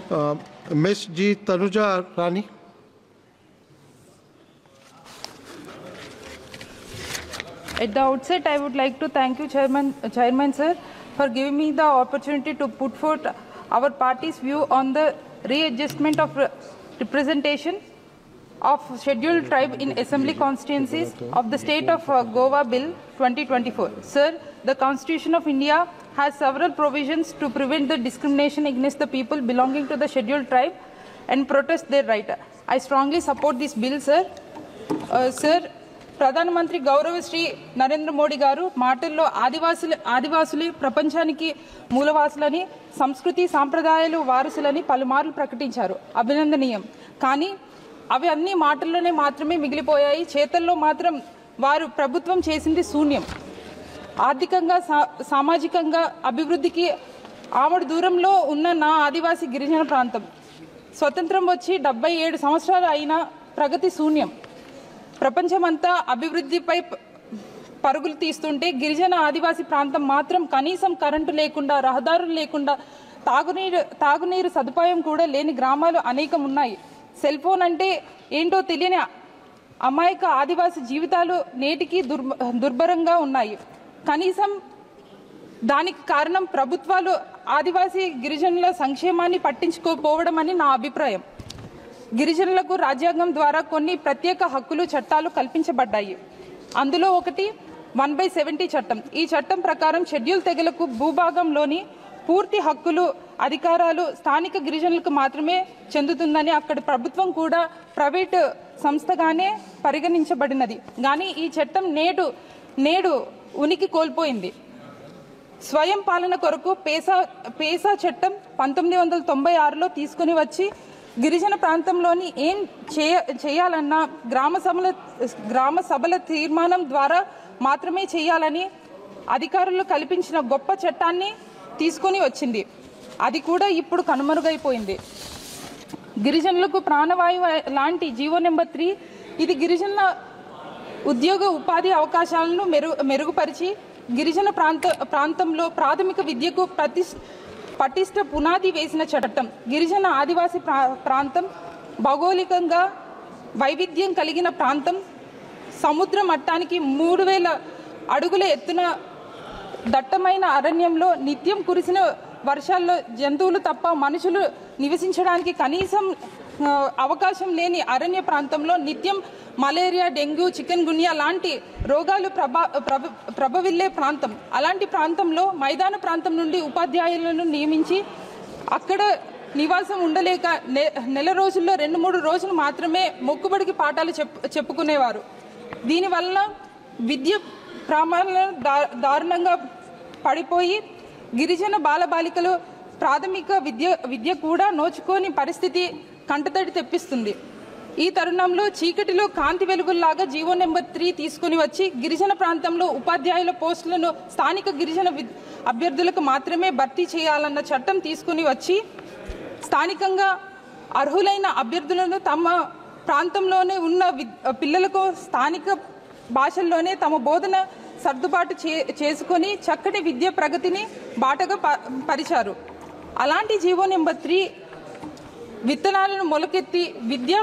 Ms. G. Tanuja Rani. At the outset, I would like to thank you, Chairman sir, for giving me the opportunity to put forth our party's view on the readjustment of representation of scheduled tribe in assembly constituencies of the state of Goa Bill 2024. Sir, the Constitution of India has several provisions to prevent the discrimination against the people belonging to the scheduled tribe and protest their right. I strongly support this bill, sir. Sir, ప్రధానమంత్రి గౌరవశ్రీ నరేంద్ర మోడీ గారు మాటల్లో ఆదివాసులే ప్రపంచానికి మూలవాసులని, సంస్కృతి సాంప్రదాయాలు వారసులని పలుమార్లు ప్రకటించారు. అభినందనీయం. కానీ అవి అన్ని మాటల్లోనే మాత్రమే మిగిలిపోయాయి. చేతల్లో మాత్రం వారు ప్రభుత్వం చేసింది శూన్యం. ఆర్థికంగా సామాజికంగా అభివృద్ధికి ఆమడు దూరంలో ఉన్న నా ఆదివాసీ గిరిజన ప్రాంతం స్వతంత్రం వచ్చి 77 సంవత్సరాలు అయినా ప్రగతి శూన్యం. ప్రపంచమంతా అభివృద్ధిపై పరుగులు తీస్తుంటే గిరిజన ఆదివాసీ ప్రాంతం మాత్రం కనీసం కరెంటు లేకుండా, రహదారులు లేకుండా, తాగునీరు సదుపాయం కూడా లేని గ్రామాలు అనేకం ఉన్నాయి. సెల్ ఫోన్ అంటే ఏంటో తెలియని అమాయక ఆదివాసీ జీవితాలు నేటికి దుర్భరంగా ఉన్నాయి. కనీసం దానికి కారణం ప్రభుత్వాలు ఆదివాసీ గిరిజనుల సంక్షేమాన్ని పట్టించుకోకపోవడం అని నా అభిప్రాయం. గిరిజనులకు రాజ్యాంగం ద్వారా కొన్ని ప్రత్యేక హక్కులు, చట్టాలు కల్పించబడ్డాయి. అందులో ఒకటి 1/70 చట్టం. ఈ చట్టం ప్రకారం షెడ్యూల్ తెగలకు భూభాగంలోని పూర్తి హక్కులు, అధికారాలు స్థానిక గిరిజనులకు మాత్రమే చెందుతుందని అక్కడి ప్రభుత్వం కూడా ప్రైవేటు సంస్థగానే పరిగణించబడినది. కానీ ఈ చట్టం నేడు ఉనికి కోల్పోయింది. స్వయం పాలన కొరకు పేసా చట్టం 1996లో తీసుకుని వచ్చి గిరిజన ప్రాంతంలోని ఏం చేయాలన్నా గ్రామ సభల తీర్మానం ద్వారా మాత్రమే చేయాలని అధికారులు కల్పించిన గొప్ప చట్టాన్ని తీసుకొని వచ్చింది. అది కూడా ఇప్పుడు కనుమరుగైపోయింది. గిరిజనులకు ప్రాణవాయువు లాంటి జీవో నెంబర్ 3 ఇది గిరిజనుల ఉద్యోగ ఉపాధి అవకాశాలను మెరుగుపరిచి గిరిజన ప్రాంతంలో ప్రాథమిక విద్యకు పటిష్ట పునాది వేసిన చట్టం. గిరిజన ఆదివాసీ ప్రాంతం భౌగోళికంగా వైవిధ్యం కలిగిన ప్రాంతం. సముద్ర మట్టానికి 3000 అడుగుల ఎత్తున దట్టమైన అరణ్యంలో నిత్యం కురిసిన వర్షాల్లో జంతువులు తప్ప మనుషులు నివసించడానికి కనీసం అవకాశం లేని అరణ్య ప్రాంతంలో నిత్యం మలేరియా, డెంగ్యూ, చికెన్ గున్యా లాంటి రోగాలు ప్రభవిల్లే ప్రాంతం. అలాంటి ప్రాంతంలో మైదాన ప్రాంతం నుండి ఉపాధ్యాయులను నియమించి అక్కడ నివాసం ఉండలేక నెల రోజుల్లో 2-3 రోజులు మాత్రమే మొక్కుబడికి పాఠాలు చెప్పుకునేవారు. దీనివల్ల విద్య ప్రమాణాలు దారుణంగా పడిపోయి గిరిజన బాలబాలికలు ప్రాథమిక విద్య కూడా నోచుకోని పరిస్థితి కంటతడి తెప్పిస్తుంది. ఈ తరుణంలో చీకటిలో కాంతి వెలుగుల్లాగా జీవో నెంబర్ 3 తీసుకుని వచ్చి గిరిజన ప్రాంతంలో ఉపాధ్యాయుల పోస్టులను స్థానిక గిరిజన అభ్యర్థులకు మాత్రమే భర్తీ చేయాలన్న చట్టం తీసుకుని వచ్చి స్థానికంగా అర్హులైన అభ్యర్థులను తమ ప్రాంతంలోనే ఉన్న పిల్లలకు స్థానిక భాషల్లోనే తమ బోధన సర్దుబాటు చేసుకొని చక్కటి విద్య ప్రగతిని బాటగా పరిచారు. అలాంటి జీవో నెంబర్ 3 విత్తనాలను మొలకెత్తి విద్యా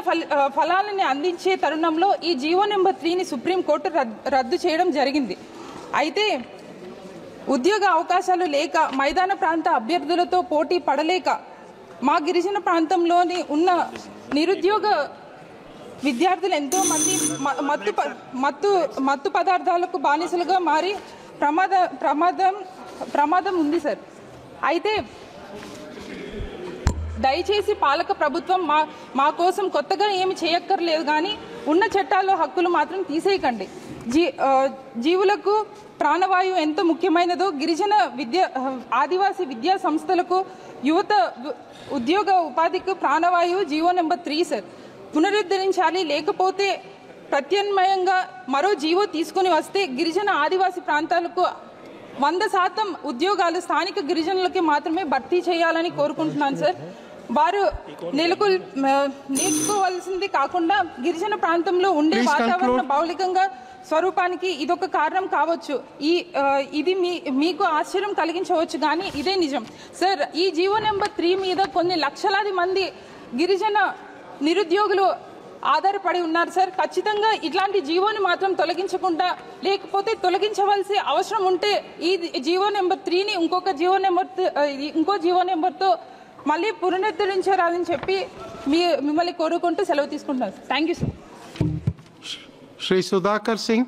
ఫలాలని అందించే తరుణంలో ఈ జీవో నెంబర్ 3ని సుప్రీంకోర్టు రద్దు చేయడం జరిగింది. అయితే ఉద్యోగ అవకాశాలు లేక మైదాన ప్రాంత అభ్యర్థులతో పోటీ పడలేక మా గిరిజన ప్రాంతంలోని ఉన్న నిరుద్యోగ విద్యార్థులు ఎంతో మంది మత్తు పదార్థాలకు బానిసలుగా మారి ప్రమాదం ఉంది సార్. అయితే దయచేసి పాలక ప్రభుత్వం మా కోసం కొత్తగా ఏమి చేయక్కర్లేదు, కానీ ఉన్న చట్టాల్లో హక్కులు మాత్రం తీసేయకండి. జీవులకు ప్రాణవాయువు ఎంత ముఖ్యమైనదో గిరిజన ఆదివాసీ విద్యా సంస్థలకు యువత ఉద్యోగ ఉపాధికి ప్రాణవాయువు జీవో నెంబర్ 3 సార్ పునరుద్ధరించాలి. లేకపోతే ప్రత్యామ్నాయంగా మరో జీవో తీసుకుని వస్తే గిరిజన ఆదివాసీ ప్రాంతాలకు 100% ఉద్యోగాలు స్థానిక గిరిజనులకి మాత్రమే భర్తీ చేయాలని కోరుకుంటున్నాను సార్. వారు నేర్చుకోవాల్సింది కాకుండా గిరిజన ప్రాంతంలో ఉండే వాతావరణ భౌగోళికంగా స్వరూపానికి ఇదొక కారణం కావచ్చు. ఇది మీకు ఆశ్చర్యం కలిగించవచ్చు, కానీ ఇదే నిజం. సార్, ఈ జీవో నెంబర్ 3 మీద కొన్ని లక్షలాది మంది గిరిజన నిరుద్యోగులు ఆధారపడి ఉన్నారు సార్. ఖచ్చితంగా ఇట్లాంటి జీవోని మాత్రం తొలగించకుండా, లేకపోతే తొలగించవలసి అవసరం ఉంటే ఈ జీవో నెంబర్ 3ని ఇంకో జీవో నెంబర్తో మళ్ళీ పునరుద్ధరించారని చెప్పి మిమ్మల్ని కోరుకుంటూ సెలవు తీసుకుంటున్నాను. Thank you sir. Shri Sudhakar Singh.